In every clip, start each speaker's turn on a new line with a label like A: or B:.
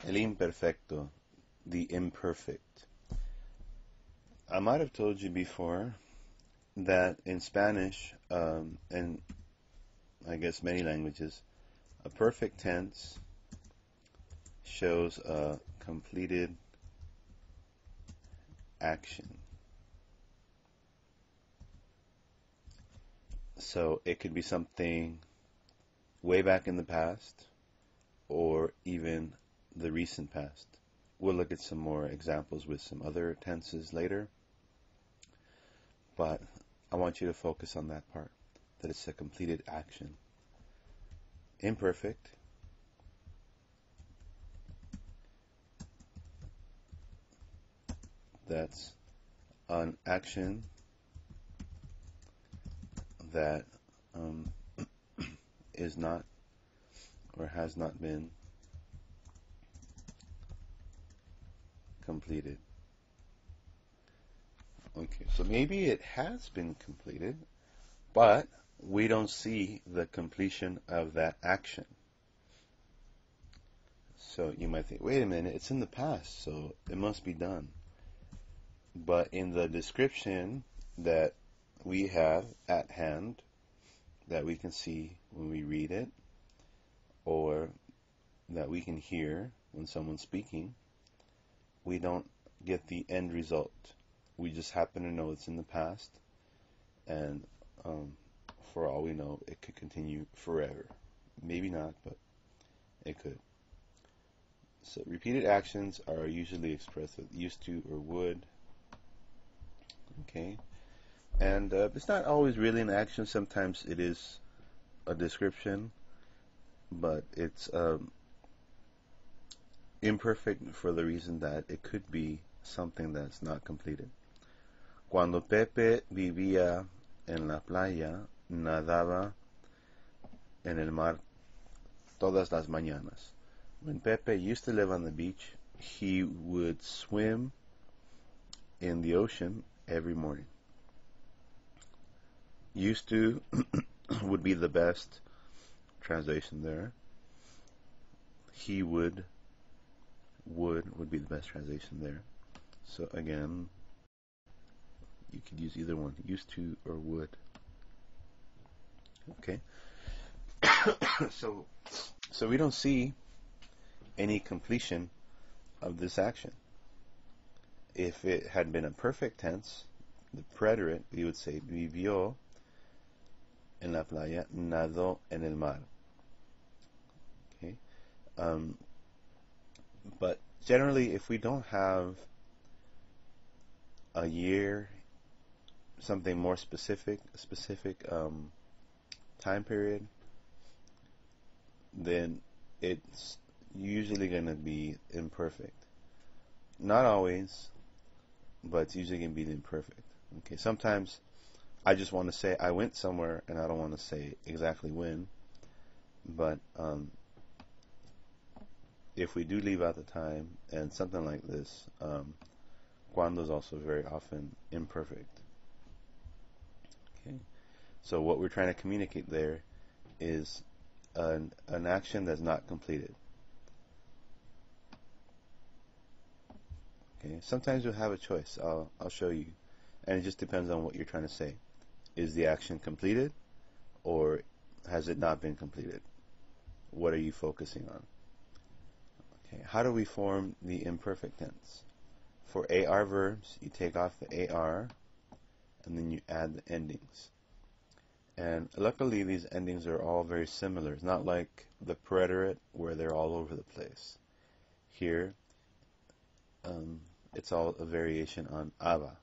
A: El imperfecto, the imperfect. I might have told you before that in Spanish, and I guess many languages, a perfect tense shows a completed action. So it could be something way back in the past or even the recent past. We'll look at some more examples with some other tenses later, but I want you to focus on that part, that it's a completed action. Imperfect, that's an action that is not or has not been completed. Okay, so maybe it has been completed, but we don't see the completion of that action. So you might think, wait a minute, it's in the past, so it must be done. But in the description that we have at hand, that we can see when we read it, or that we can hear when someone's speaking, we don't get the end result. We just happen to know it's in the past, and for all we know, it could continue forever. Maybe not, but it could. So repeated actions are usually expressed with used to or would. Okay, and it's not always really an action. Sometimes it is a description, but it's imperfect for the reason that it could be something that's not completed. Cuando Pepe vivía en la playa, nadaba en el mar todas las mañanas. When Pepe used to live on the beach, he would swim in the ocean every morning. Used to would be the best translation there. He would be the best translation there. So again, you could use either one, used to or would. Okay. So we don't see any completion of this action. If it had been a perfect tense, the preterite, we would say vivió en la playa, nadó en el mar. Okay. But generally, if we don't have a year, something more specific time period, then it's usually going to be imperfect. Not always, but it's usually going to be imperfect. Okay, sometimes I just want to say I went somewhere and I don't want to say exactly when, but if we do leave out the time and something like this, cuando is also very often imperfect. Okay, so what we're trying to communicate there is an action that's not completed. Okay, sometimes you'll have a choice. I'll show you, and it just depends on what you're trying to say. Is the action completed, or has it not been completed? What are you focusing on? Okay, how do we form the imperfect tense? For AR verbs, you take off the AR, and then you add the endings. And luckily, these endings are all very similar. It's not like the preterite where they're all over the place. Here, it's all a variation on aba.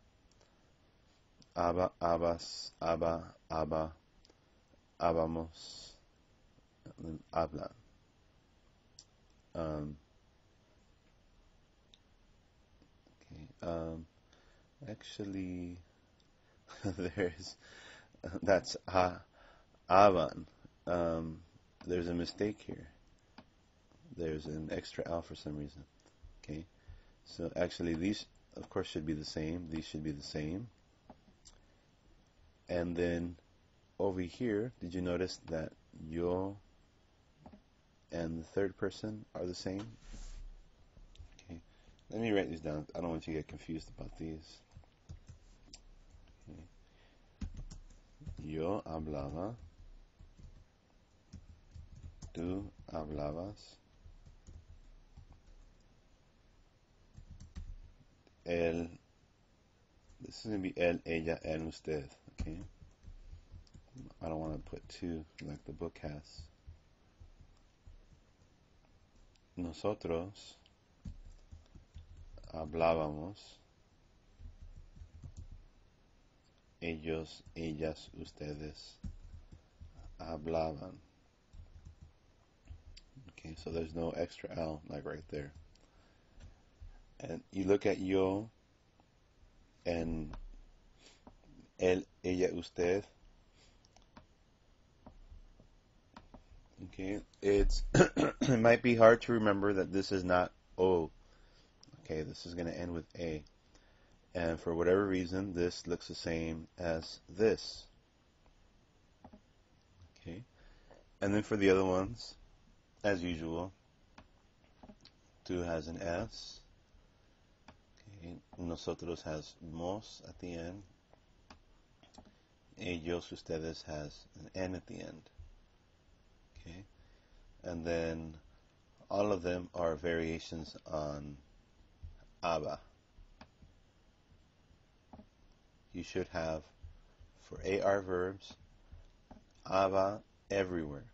A: Aba, abas, aba, aba, abamos, and then hablan. Actually, there's that's avan. There's a mistake here. There's an extra L for some reason. Okay, so actually these, of course, should be the same. These should be the same. And then over here, did you notice that yo and the third person are the same? Let me write these down. I don't want you to get confused about these. Okay. Yo hablaba. Tú hablabas. Él. This is going to be él, ella, él, usted. Okay. I don't want to put two like the book has. Nosotros hablábamos. Ellos, ellas, ustedes hablaban. Okay, so there's no extra L like right there. And you look at yo and él, ella, usted. Okay, it might be hard to remember that this is not O. Okay, this is going to end with A. And for whatever reason, this looks the same as this. Okay, and then for the other ones, as usual, tú has an S. Okay, nosotros has mos at the end. Ellos, ustedes has an N at the end. Okay, and then all of them are variations on aba. You should have, for AR verbs, aba everywhere.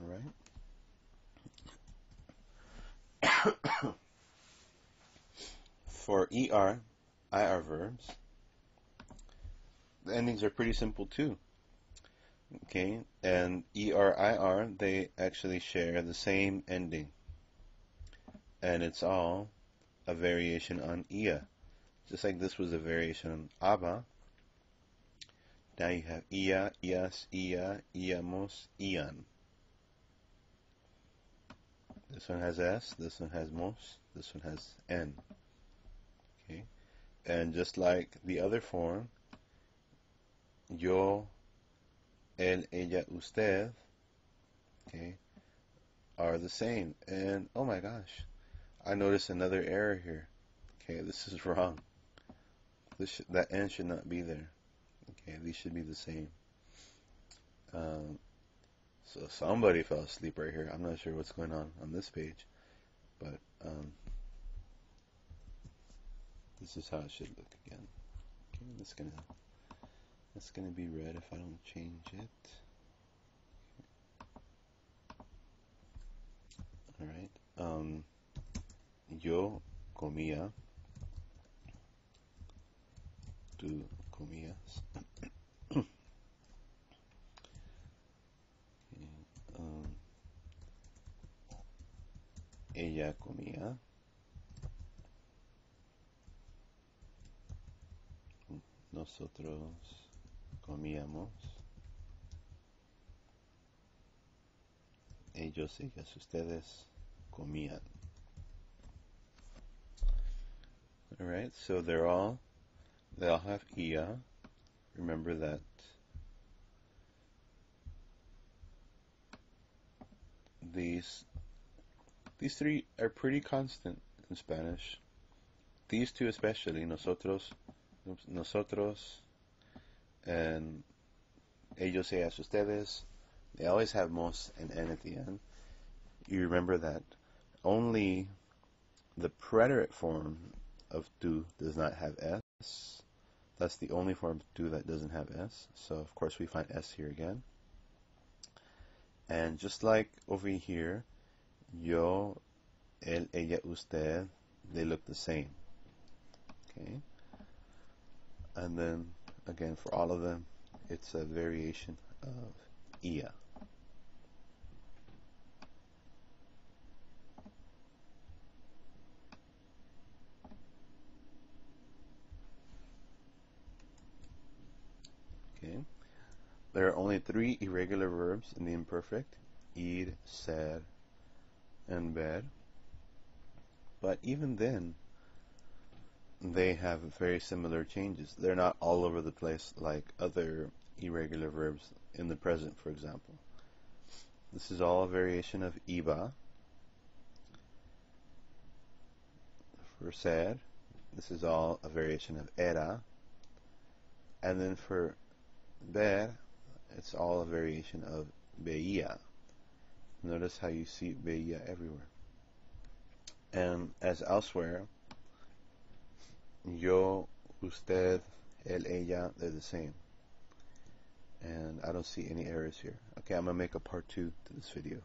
A: All right. For ER, IR verbs, the endings are pretty simple too. Okay, and ER, IR, they actually share the same ending. And it's all a variation on ia. Just like this was a variation on aba, now you have ia, ias, ia, iamos, ian. This one has S, this one has mos, this one has N. Okay, and just like the other form, yo, él, ella, usted, okay, are the same. And oh my gosh, I noticed another error here. Okay, this is wrong. That N should not be there. Okay, these should be the same. So somebody fell asleep right here. I'm not sure what's going on this page, but this is how it should look again. Okay, that's gonna be red if I don't change it. All right. Yo comía. Tú comías. Okay, ella comía. Nosotros comíamos. Ellos, ellas, ustedes comían. All right, so they all have ia. Remember that these three are pretty constant in Spanish. These two especially, nosotros, and ellos, ellas, ustedes, they always have mos and n at the end. You remember that only the preterite form of tú does not have s. That's the only form of tú that doesn't have s. So of course we find s here again. And just like over here, yo, él, ella, usted, they look the same. Okay. And then again, for all of them, it's a variation of ia. Okay. There are only 3 irregular verbs in the imperfect: ir, ser, and ver. But even then, they have very similar changes. They're not all over the place like other irregular verbs in the present, for example. This is all a variation of iba. For ser, this is all a variation of era. And then for ver, it's all a variation of veía. Notice how you see veía everywhere. And as elsewhere, yo, usted, él, ella, they're the same. And I don't see any errors here. Okay, I'm going to make a part 2 to this video.